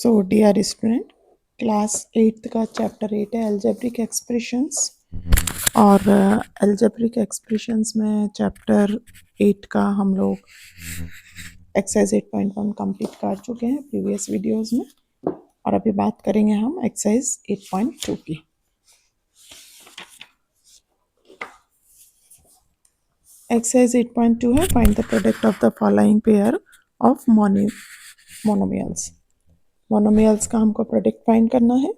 So dear student, class 8th का chapter 8 है algebraic expressions. और एल्जेब्रिक एक्सप्रेशंस में चैप्टर 8 का हम लोग एक्सरसाइज 8.1 कंप्लीट कर चुके हैं प्रीवियस वीडियोस में, और अभी बात करेंगे हम एक्सरसाइज 8.2 की। एक्सरसाइज 8.2 है find the product of the following pair of monomials. Monomials का हमको प्रोडक्ट फाइंड करना है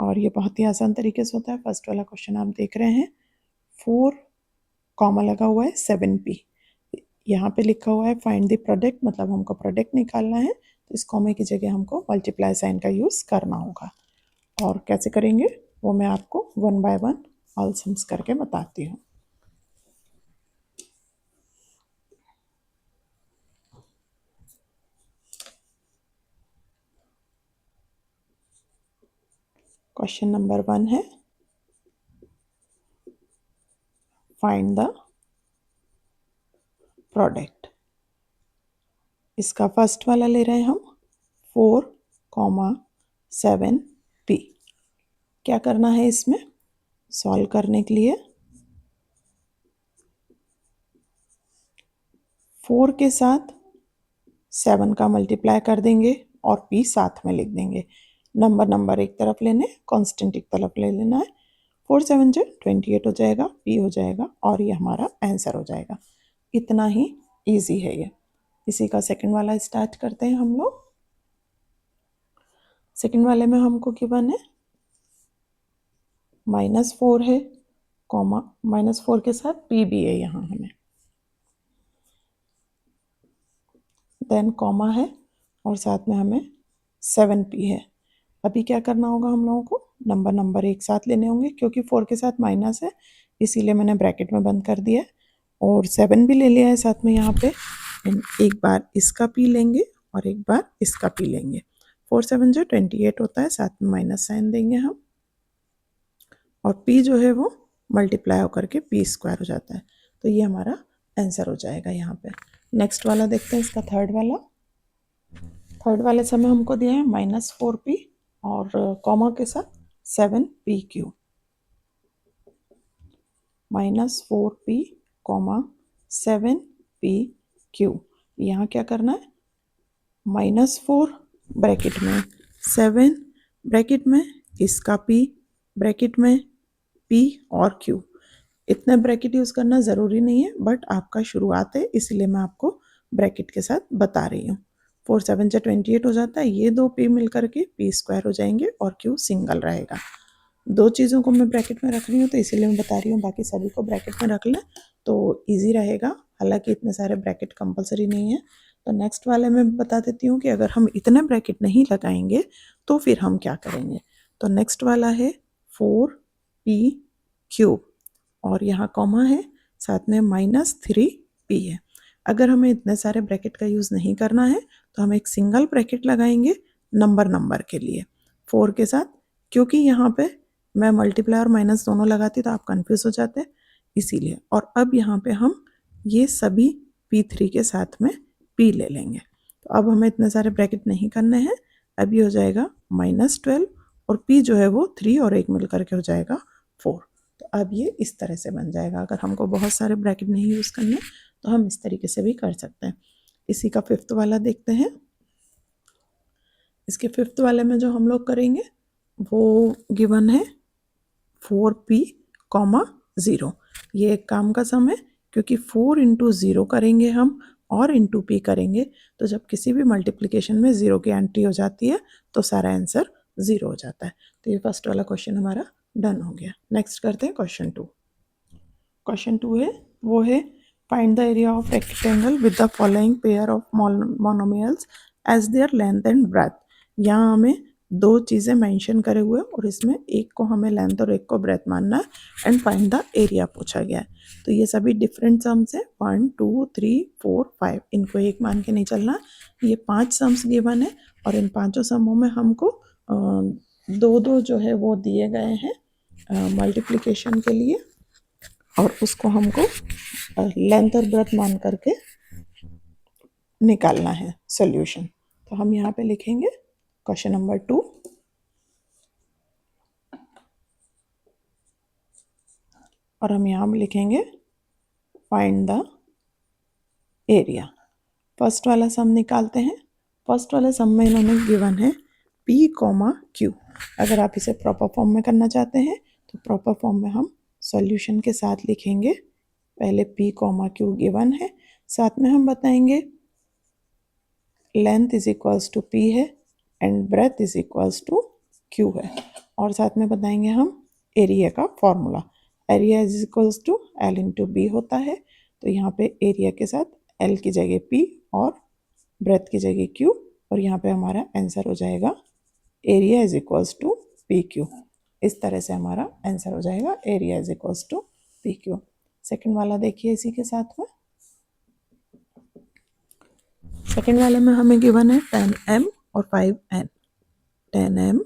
और ये बहुत ही आसान तरीके से होता है। फर्स्ट वाला क्वेश्चन आप देख रहे हैं, 4 कॉमा लगा हुआ है 7p, यहाँ पे लिखा हुआ है फाइंड द प्रोडक्ट, मतलब हमको प्रोडक्ट निकालना है, तो इस कॉमे की जगह हमको मल्टीप्लाई साइन का यूज़ करना होगा। और कैसे करेंगे वो मैं आपको 1 बाय 1 ऑल सम्स करके बताती हूँ। क्वेश्चन नंबर 1 है फाइंड द प्रोडक्ट। इसका फर्स्ट वाला ले रहे हैं हम 4,7p। क्या करना है इसमें सॉल्व करने के लिए, 4 के साथ 7 का मल्टीप्लाई कर देंगे और p साथ में लिख देंगे। नंबर एक तरफ लेने, कांस्टेंट एक तरफ ले लेना है। 4 7 जो 28 हो जाएगा, p हो जाएगा और ये हमारा आंसर हो जाएगा। इतना ही इजी है ये। इसी का सेकंड वाला स्टार्ट करते हैं हम लोग। सेकंड वाले में हमको गिवन है -4 है, कॉमा -4 के साथ p भी है यहाँ हमें, देन कॉमा है और साथ में हमें 7p है। अभी क्या करना होगा हम लोगों को, नंबर एक साथ लेने होंगे, क्योंकि 4 के साथ माइनस है इसीलिए मैंने ब्रैकेट में बंद कर दिया है, और 7 भी ले लिया है साथ में यहाँ पे। एक बार इसका पी लेंगे और एक बार इसका पी लेंगे। 4 7 जो 28 होता है, साथ में माइनस साइन देंगे हम, और p जो है वो मल्टीप्लाई होकर के p² हो जाता है। तो ये हमारा आंसर हो जाएगा यहाँ पे। नेक्स्ट वाला देखते हैं, इसका थर्ड वाले समय हमको दिया है -4p और कॉमा के साथ 7pq। -4p, 7pq। यहाँ क्या करना है, -4 ब्रैकेट में 7 ब्रैकेट में इसका p ब्रैकेट में p और q। इतने ब्रैकेट यूज़ करना ज़रूरी नहीं है, बट आपका शुरुआत है इसलिए मैं आपको ब्रैकेट के साथ बता रही हूँ। 4 7 से 28 हो जाता है, ये दो p मिल करके p² हो जाएंगे और q सिंगल रहेगा। दो चीज़ों को मैं ब्रैकेट में रख रही हूँ तो इसीलिए मैं बता रही हूँ, बाकी सभी को ब्रैकेट में रख लें तो ईजी रहेगा। हालांकि इतने सारे ब्रैकेट कंपलसरी नहीं है। तो नेक्स्ट वाले में बता देती हूँ कि अगर हम इतने ब्रैकेट नहीं लगाएंगे तो फिर हम क्या करेंगे। तो नेक्स्ट वाला है 4p³ और यहाँ कॉमा है, साथ में -3p है। अगर हमें इतने सारे ब्रैकेट का यूज़ नहीं करना है तो हम एक सिंगल ब्रैकेट लगाएंगे नंबर के लिए 4 के साथ, क्योंकि यहाँ पे मैं मल्टीप्लाई और माइनस दोनों लगाती तो आप कंफ्यूज हो जाते इसीलिए। और अब यहाँ पे हम ये सभी p3 के साथ में p ले लेंगे। तो अब हमें इतने सारे ब्रैकेट नहीं करने हैं। अब ये हो जाएगा -12 और p जो है वो 3 और 1 मिल करके हो जाएगा 4। तो अब ये इस तरह से बन जाएगा। अगर हमको बहुत सारे ब्रैकेट नहीं यूज़ करने तो हम इस तरीके से भी कर सकते हैं। इसी का फिफ्थ वाला देखते हैं। इसके फिफ्थ वाले में जो हम लोग करेंगे वो गिवन है 4p, 0। ये एक काम का सम है, क्योंकि 4 × 0 करेंगे हम और × p करेंगे तो जब किसी भी मल्टीप्लिकेशन में 0 की एंट्री हो जाती है तो सारा आंसर 0 हो जाता है। तो ये फर्स्ट वाला क्वेश्चन हमारा डन हो गया। नेक्स्ट करते हैं क्वेश्चन 2। क्वेश्चन 2 है वो है find the area of rectangle with the following pair of monomials as their length and breadth. यहाँ हमें दो चीज़ें मेंशन करे हुए और इसमें एक को हमें लेंथ और एक को ब्रेथ मानना है एंड फाइंड द एरिया पूछा गया है। तो ये सभी डिफरेंट सम्स है, 1 2 3 4 5, इनको एक मान के नहीं चलना। ये 5 सम्स गिवन है और इन पांचों समों में हमको दो जो है वो दिए गए हैं मल्टीप्लिकेशन के लिए, और उसको हमको लेंथ और ब्रेथ मान करके निकालना है सॉल्यूशन। तो हम यहाँ पे लिखेंगे क्वेश्चन नंबर 2, और हम यहाँ लिखेंगे फाइंड द एरिया। फर्स्ट वाला सम निकालते हैं। फर्स्ट वाले सम में इन्होंने गिवन है P, Q। अगर आप इसे प्रॉपर फॉर्म में करना चाहते हैं तो प्रॉपर फॉर्म में हम सॉल्यूशन के साथ लिखेंगे। पहले P, Q गिवन है, साथ में हम बताएंगे length is equals to P है and breadth is equals to Q है, और साथ में बताएंगे हम एरिया का formula. Area is equals to L into B होता है, तो यहाँ पे एरिया के साथ L की जगह P और ब्रेथ की जगह Q, और यहाँ पे हमारा आंसर हो जाएगा area is equals to PQ। इस तरह से हमारा आंसर हो जाएगा area is equals to PQ। Second वाला देखिए इसी के साथ में। सेकंड वाले में हमें गिवन है 10m और 5n। 10m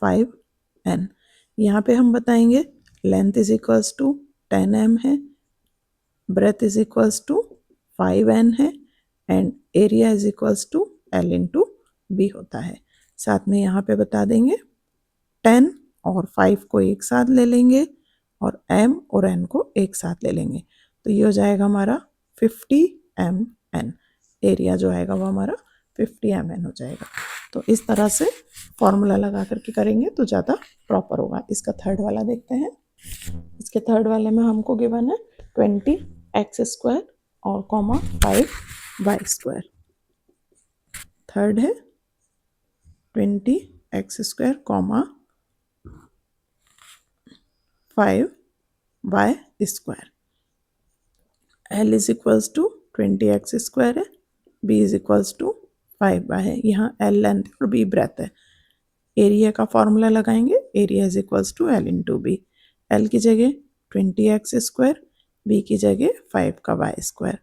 5n, यहाँ पे हम बताएंगे length is equals to 10m है, breath is equals to 5n है and area is equals to L into B होता है। साथ में यहाँ पे बता देंगे 10 और 5 को एक साथ ले लेंगे और m और n को एक साथ ले लेंगे, तो ये हो जाएगा हमारा 50 mn। एरिया जो आएगा वो हमारा 50 mn हो जाएगा। तो इस तरह से फॉर्मूला लगा करके करेंगे तो ज़्यादा प्रॉपर होगा। इसका थर्ड वाला देखते हैं। इसके थर्ड वाले में हमको गिवन है 20x² और 5y²। थर्ड है 20x² 5y²। L is equals to 20x² है, B is equals to 5y है। यहाँ L लेंथ और B ब्रेथ है। एरिया का फॉर्मूला लगाएंगे, area is equals to L into B। L की जगह 20x², B की जगह 5 का y²।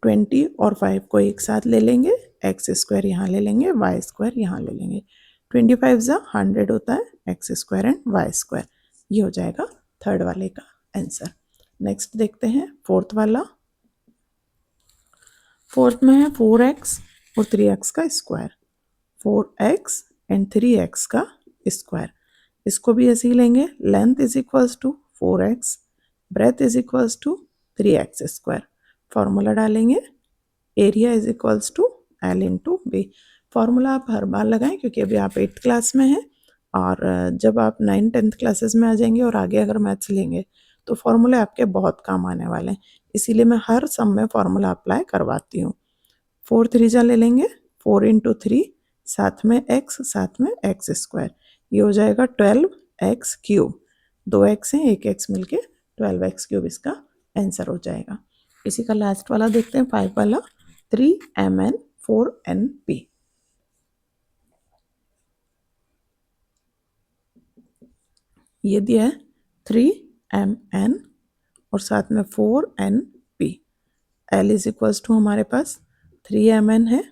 20 और 5 को एक साथ ले लेंगे, x² यहाँ ले लेंगे, y² यहाँ ले लेंगे। 25 100 होता है, x² एंड y²। ये हो जाएगा थर्ड वाले का आंसर। नेक्स्ट देखते हैं फोर्थ वाला। फोर्थ में है 4x और 3x का स्क्वायर। 4x एंड 3x का स्क्वायर, इसको भी ऐसे ही लेंगे। Length is equals to 4x, breadth is equals to 3x²। Formula डालेंगे, area is equals to L into B। Formula आप हर बार लगाएं क्योंकि अभी आप 8th क्लास में हैं, और जब आप 9th 10th क्लासेस में आ जाएंगे और आगे अगर मैथ्स लेंगे तो फॉर्मूले आपके बहुत काम आने वाले हैं, इसीलिए मैं हर सम में फॉर्मूला अप्लाई करवाती हूँ। 4 3 जा ले लेंगे, 4 इंटू 3, साथ में x, साथ में x²। ये हो जाएगा 12x³ 2x हैं, एक x मिलके 12x³ इसका आंसर हो जाएगा। इसी का लास्ट वाला देखते हैं 5 वाला, 3mn 4np। ये दिया है 3mn और साथ में 4np। L is equals to हमारे पास 3mn है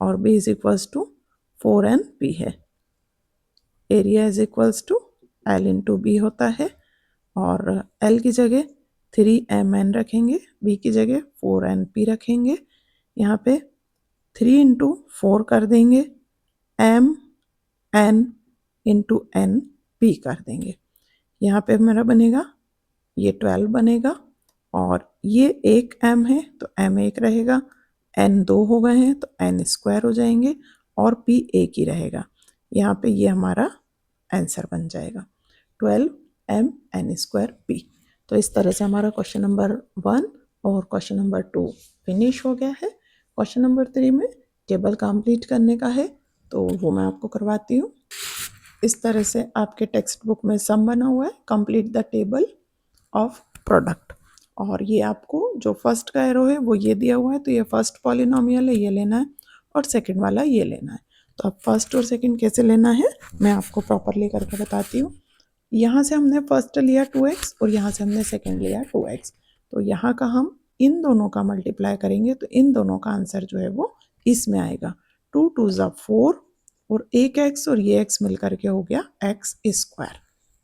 और B is equals to 4np है। Area is equals to L into B होता है, और L की जगह 3mn रखेंगे, B की जगह 4np रखेंगे। यहाँ पे 3 इंटू 4 कर देंगे, m n into n p कर देंगे। यहाँ पे मेरा बनेगा ये 12 बनेगा, और ये एक m है तो m एक रहेगा, n 2 हो गए हैं तो n² हो जाएंगे, और p एक ही रहेगा। यहाँ पे ये हमारा आंसर बन जाएगा 12m n² p। तो इस तरह से हमारा क्वेश्चन नंबर 1 और क्वेश्चन नंबर 2 फिनिश हो गया है। क्वेश्चन नंबर 3 में टेबल कंप्लीट करने का है, तो वो मैं आपको करवाती हूँ। इस तरह से आपके टेक्स्ट बुक में सम बना हुआ है, complete the table of product, और ये आपको जो फर्स्ट का एरो है वो ये दिया हुआ है, तो ये फर्स्ट पॉलिनोमियल है, ये लेना है, और सेकंड वाला ये लेना है। तो अब फर्स्ट और सेकंड कैसे लेना है मैं आपको प्रॉपरली करके बताती हूँ। यहाँ से हमने फर्स्ट लिया 2x और यहाँ से हमने सेकंड लिया 2x, तो यहाँ का हम इन दोनों का मल्टीप्लाई करेंगे तो इन दोनों का आंसर जो है वो इसमें आएगा। 2 2 4 और एक x और ये x मिल करके हो गया x²।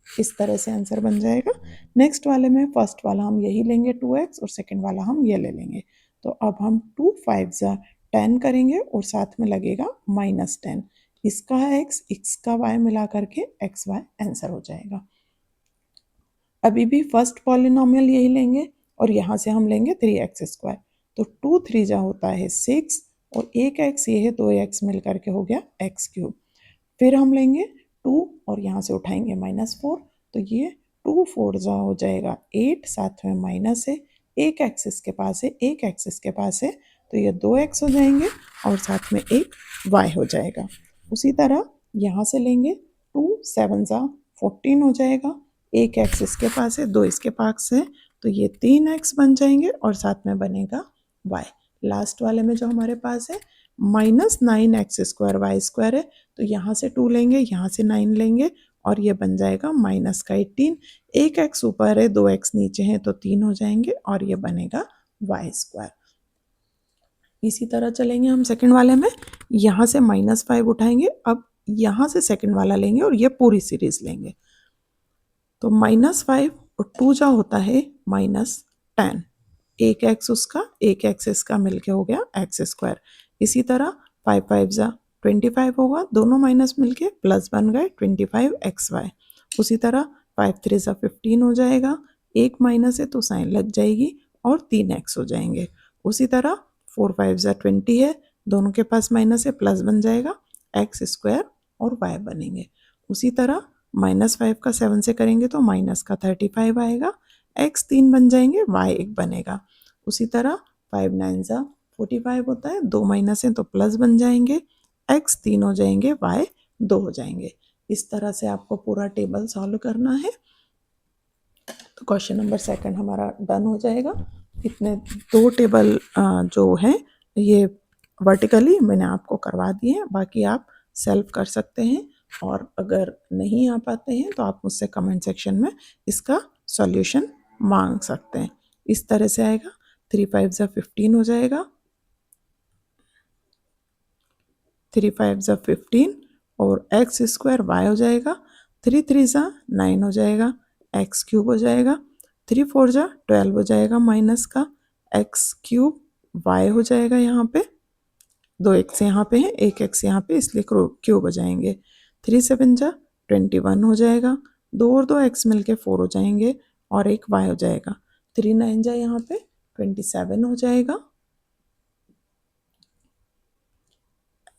इस तरह से आंसर बन जाएगा। नेक्स्ट वाले में फर्स्ट वाला हम यही लेंगे 2x और सेकंड वाला हम ये ले लेंगे। तो अब हम 2 5 10 करेंगे और साथ में लगेगा -10। इसका है x, इसका y मिला करके एक्स वाई आंसर हो जाएगा। अभी भी फर्स्ट पॉलिनोमियल यही लेंगे और यहाँ से हम लेंगे 3x²। तो 2 3 जा होता है 6 और एक x ये है 2x मिल करके हो गया x³। फिर हम लेंगे 2 और यहाँ से उठाएंगे -4, तो ये 2 4 जा हो जाएगा 8, साथ में माइनस है, एक x इसके पास है, एक x इसके पास है, तो ये 2x हो जाएंगे और साथ में एक y हो जाएगा। उसी तरह यहाँ से लेंगे 2 7 जा 14 हो जाएगा, एक x इसके पास है, दो इसके पास है, तो ये 3x बन जाएंगे और साथ में बनेगा y। लास्ट वाले में जो हमारे पास है -9x² y² है, तो यहाँ से 2 लेंगे, यहाँ से 9 लेंगे और ये बन जाएगा -18। एक x ऊपर है, 2x नीचे है, तो 3 हो जाएंगे और ये बनेगा y²। इसी तरह चलेंगे हम सेकंड वाले में, यहाँ से -5 उठाएंगे, अब यहाँ से सेकंड वाला लेंगे और ये पूरी सीरीज लेंगे। तो -5 और 2 जा होता है -10, एक x उसका एक x इसका मिलके हो गया x²। इसी तरह 5 5 जा 25 होगा, दोनों माइनस मिलके प्लस बन गए 25xy। उसी तरह 5 3 जा 15 हो जाएगा, एक माइनस है तो साइन लग जाएगी और 3x हो जाएंगे। उसी तरह 4 5 जा 20 है, दोनों के पास माइनस है, प्लस बन जाएगा x² और y बनेंगे। उसी तरह -5 का 7 से करेंगे तो माइनस का 35 आएगा, x 3 बन जाएंगे, y 1 बनेगा। उसी तरह 5 9 जा 45 होता है, दो माइनस है तो प्लस बन जाएंगे, x 3 हो जाएंगे, y 2 हो जाएंगे। इस तरह से आपको पूरा टेबल सॉल्व करना है। तो क्वेश्चन नंबर सेकंड हमारा डन हो जाएगा। इतने दो टेबल जो हैं ये वर्टिकली मैंने आपको करवा दिए हैं, बाकी आप सेल्फ कर सकते हैं और अगर नहीं आ पाते हैं तो आप मुझसे कमेंट सेक्शन में इसका सॉल्यूशन मांग सकते हैं। इस तरह से आएगा, 3 5 जा 15 हो जाएगा, 3 5 जा 15 और x² y हो जाएगा, 3 3 जा 9 हो जाएगा, x³ हो जाएगा, 3 4 जा 12 हो जाएगा, माइनस का x³ y हो जाएगा, यहाँ पे 2 x यहाँ पे है, एक x यहाँ पे, इसलिए क्यूब हो जाएंगे। 3 7 जा 21 हो जाएगा, 2 और 2 x मिलके 4 हो जाएंगे और एक y हो जाएगा। 3 9 जा यहाँ पे 27 हो जाएगा,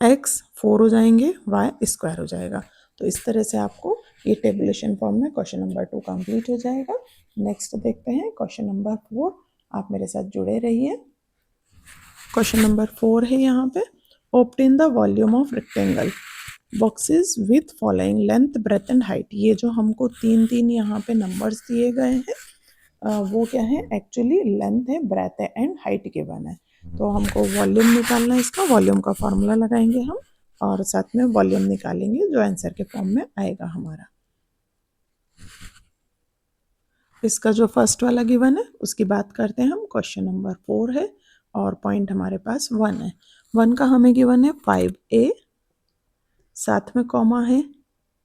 x 4 हो जाएंगे, y² हो जाएगा। तो इस तरह से आपको ये टेबुलेशन फॉर्म में क्वेश्चन नंबर 2 कंप्लीट हो जाएगा। नेक्स्ट देखते हैं क्वेश्चन नंबर 4, आप मेरे साथ जुड़े रहिए। क्वेश्चन नंबर 4 है यहाँ पे, obtain the volume of rectangle boxes with following length breadth and height. ये जो हमको 3 यहाँ पे नंबर्स दिए गए हैं वो क्या है, एक्चुअली लेंथ है, ब्रेथ है एंड हाइट गिवन है। तो हमको वॉल्यूम निकालना है, इसका वॉल्यूम का फॉर्मूला लगाएंगे हम और साथ में वॉल्यूम निकालेंगे जो आंसर के फॉर्म में आएगा हमारा। इसका जो फर्स्ट वाला गिवन है उसकी बात करते हैं हम। क्वेश्चन नंबर 4 है और पॉइंट हमारे पास 1 है। 1 का हमें गिवन है 5a, साथ में कॉमा है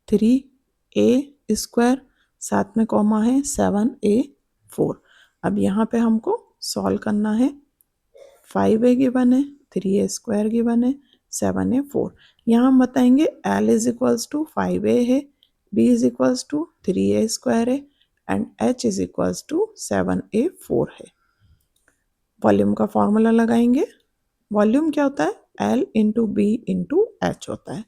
3a², साथ में कॉमा है 7a4। अब यहाँ पे हमको सॉल्व करना है। 5a गिवन है, 3a² गिवन है, 7a4। यहाँ हम बताएंगे L is equals to 5a है, B is equals to 3a² है and H is equals to 7a4 है। वॉल्यूम का फॉर्मूला लगाएंगे। वॉल्यूम क्या होता है, L into B into H होता है।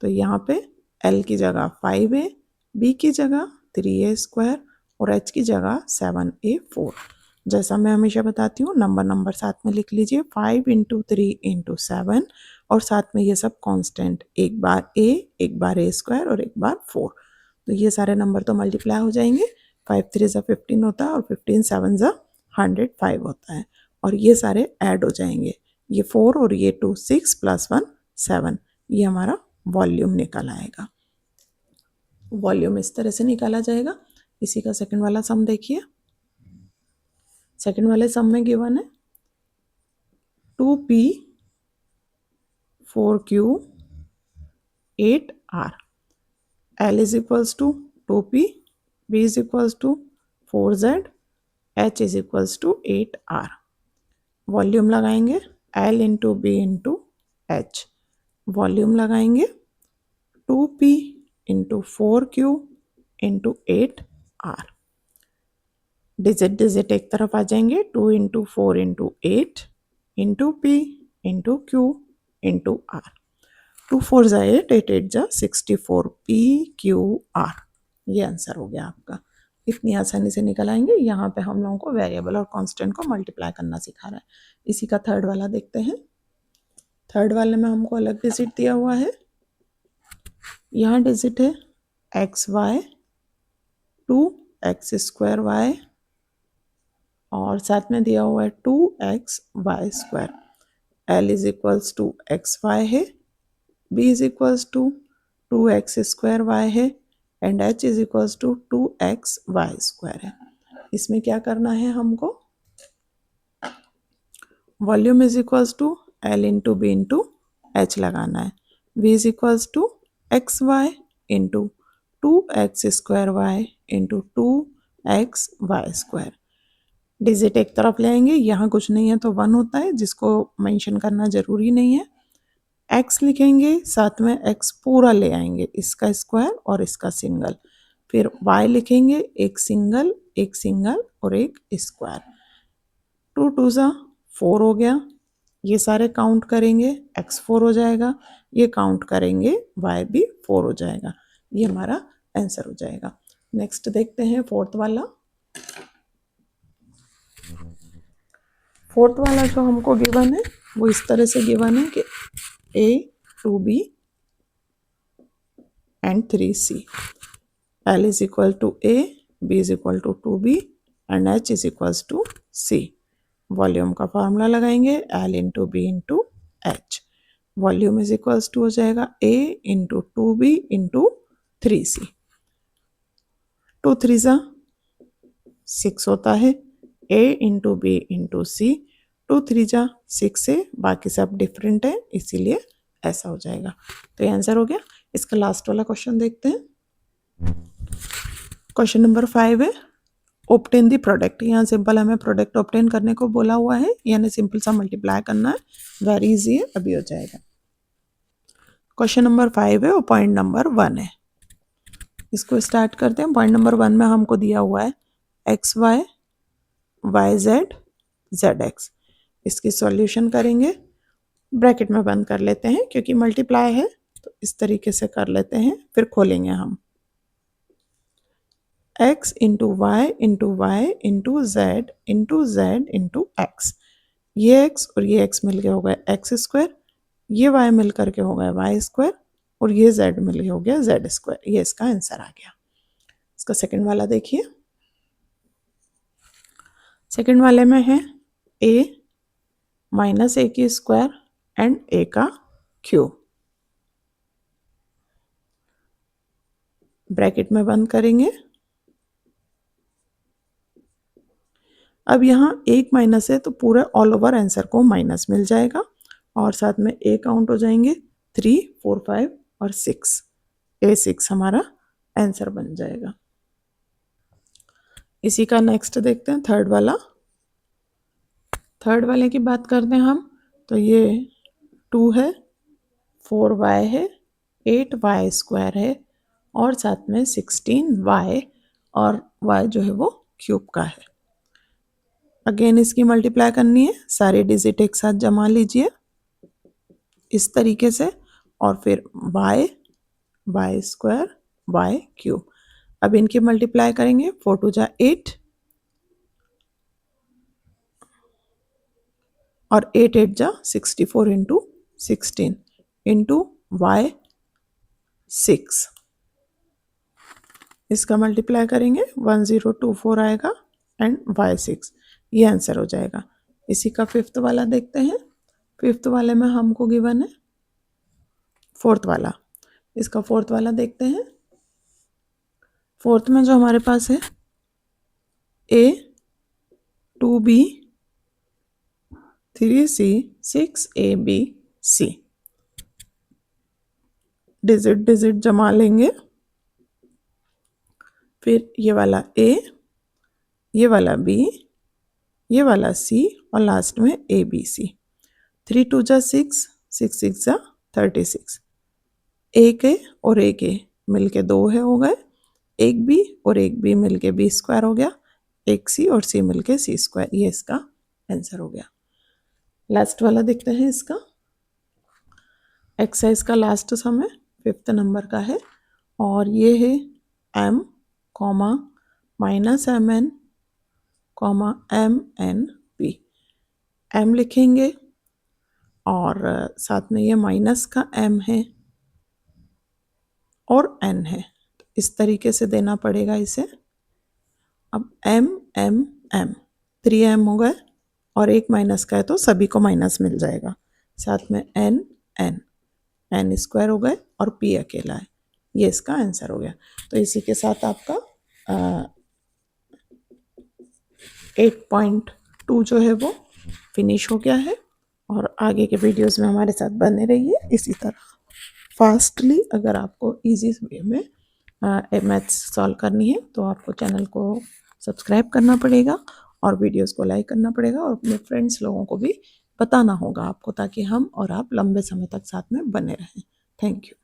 तो यहाँ पे L की जगह 5a, B की जगह 3a² और H की जगह 7a4। जैसा मैं हमेशा बताती हूँ, नंबर साथ में लिख लीजिए, 5 इंटू 3 इंटू 7 और साथ में ये सब कांस्टेंट, एक बार a, एक बार a² और एक बार 4। तो ये सारे नंबर तो मल्टीप्लाई हो जाएंगे, 5 3 जा 15 होता है और 15 7 जा 105 होता है और ये सारे ऐड हो जाएंगे, ये 4 और ये 2, 6 + 1 7, ये हमारा वॉल्यूम निकल आएगा। वॉल्यूम इस तरह से निकाला जाएगा। इसी का सेकंड वाला सम देखिए। सेकंड वाले सम में गिवन है 2p 4q 8r, L is equals to 2p, B is equals to 4z, H is equals to 8r। Volume लगाएंगे L into B into H। Volume लगाएंगे 2p into 4q into 8r। Digit digit एक तरफ आ जाएंगे, 2 into 4 into 8 into p into q into r। 2 4 जा 8, 8 8 जा 64 p q r। ये answer हो गया आपका। इतनी आसानी से निकल आएंगे। यहाँ पे हम लोगों को वेरिएबल और कांस्टेंट को मल्टीप्लाई करना सिखा रहा है। इसी का थर्ड वाला देखते हैं। थर्ड वाले में हमको अलग डिजिट दिया हुआ है। यहाँ डिजिट है एक्स वाई 2x² y और साथ में दिया हुआ है 2xy²। L is equals to xy है, B is equals to 2x² y है and H is equals to 2xy² है। इसमें क्या करना है हमको? Volume is equals to L into B into H लगाना है। V is equals to xy into 2x² y into 2xy²। Digit एक तरफ ले आएंगे, यहाँ कुछ नहीं है तो 1 होता है, जिसको मेंशन करना जरूरी नहीं है। x लिखेंगे, साथ में x पूरा ले आएंगे, इसका स्क्वायर और इसका सिंगल। फिर y लिखेंगे, एक सिंगल और एक स्क्वायर। 2 2 जा 4 हो गया। ये सारे काउंट करेंगे, x 4 हो जाएगा। ये काउंट करेंगे, y भी 4 हो जाएगा। ये हमारा आंसर हो जाएगा। नेक्स्ट देखते हैं फोर्थ वाला। फोर्थ वाला जो हमको गिवन है वो इस तरह से गिवन है कि a 2b and 3c। L is equal to a, b is equal to 2b and h is equals to c। Volume का फॉर्मूला लगाएंगे, L into B into H. Volume is equals to हो जाएगा a into 2b into 3c। 2 3 जा 6 होता है, a into B into सी। 2 3 जा 6 है, बाकी सब डिफरेंट है, इसीलिए ऐसा हो जाएगा। तो ये आंसर हो गया। इसका लास्ट वाला क्वेश्चन देखते हैं। क्वेश्चन नंबर 5 है ऑब्टेन द प्रोडक्ट। यहाँ सिंपल हमें प्रोडक्ट ऑब्टेन करने को बोला हुआ है, यानी सिंपल सा मल्टीप्लाई करना है। वेरी इजी है, अभी हो जाएगा। क्वेश्चन नंबर 5 है और पॉइंट नंबर 1 है। इसको स्टार्ट करते हैं। पॉइंट नंबर 1 में हमको दिया हुआ है x y y z z x. इसकी सॉल्यूशन करेंगे, ब्रैकेट में बंद कर लेते हैं क्योंकि मल्टीप्लाई है, तो इस तरीके से कर लेते हैं। फिर खोलेंगे हम x into y into z into x. ये x और ये x मिल के हो गया x², ये y मिल करके हो गया y² और ये z मिल के हो गया z²। ये इसका आंसर आ गया। इसका सेकंड वाला देखिए। सेकंड वाले में है a माइनस a की स्क्वायर एंड a का क्यूब। ब्रैकेट में बंद करेंगे। अब यहाँ एक माइनस है तो पूरे ऑल ओवर आंसर को माइनस मिल जाएगा और साथ में a काउंट हो जाएंगे 3 4 5 और 6। A6 हमारा आंसर बन जाएगा। इसी का नेक्स्ट देखते हैं थर्ड वाला। थर्ड वाले की बात करते हैं हम, तो ये 2 है, 4y है, 8y² है और साथ में 16y और y जो है वो क्यूब का है। अगेन इसकी मल्टीप्लाई करनी है, सारे डिजिट एक साथ जमा लीजिए इस तरीके से और फिर y² y क्यूब। अब इनकी मल्टीप्लाई करेंगे, 4 2 जा 8 और 8 8 जा 64 इंटू 16 इंटू y6। इसका मल्टीप्लाई करेंगे 1024 आएगा एंड y6। ये आंसर हो जाएगा। इसी का फिफ्थ वाला देखते हैं। फिफ्थ वाले में हमको गिवन है फोर्थ वाला। इसका फोर्थ वाला देखते हैं। फोर्थ में जो हमारे पास है a 2b 3c 6ab c। Digit digit जमा लेंगे, फिर ये वाला a, ये वाला b, ये वाला c और लास्ट में a b c। 3 2 जा 6 6 6 जा 36। एक ए और एक ए मिलके 2 है हो गए, एक बी और एक बी मिलके बी स्क्वायर हो गया, एक सी और सी मिलके सी स्क्वायर, ये इसका आंसर हो गया। लास्ट वाला देखते हैं इसका। एक्सरसाइज का लास्ट सम है, 5th नंबर का है और ये है m comma minus m n comma m n p. m लिखेंगे और साथ में ये माइनस का m है और n है, इस तरीके से देना पड़ेगा इसे। अब m m m 3m हो गए और एक माइनस का है तो सभी को माइनस मिल जाएगा, साथ में n n n स्क्वायर हो गए और p अकेला है, ये इसका आंसर हो गया। तो इसी के साथ आपका 8.2 जो है वो फिनिश हो गया है और आगे के वीडियोस में हमारे साथ बने रहिए इसी तरह फास्टली। अगर आपको इजी वे में मैथ्स सॉल्व करनी है तो आपको चैनल को सब्सक्राइब करना पड़ेगा और वीडियोस को लाइक करना पड़ेगा और अपने फ्रेंड्स लोगों को भी बताना होगा आपको, ताकि हम और आप लंबे समय तक साथ में बने रहें। Thank you.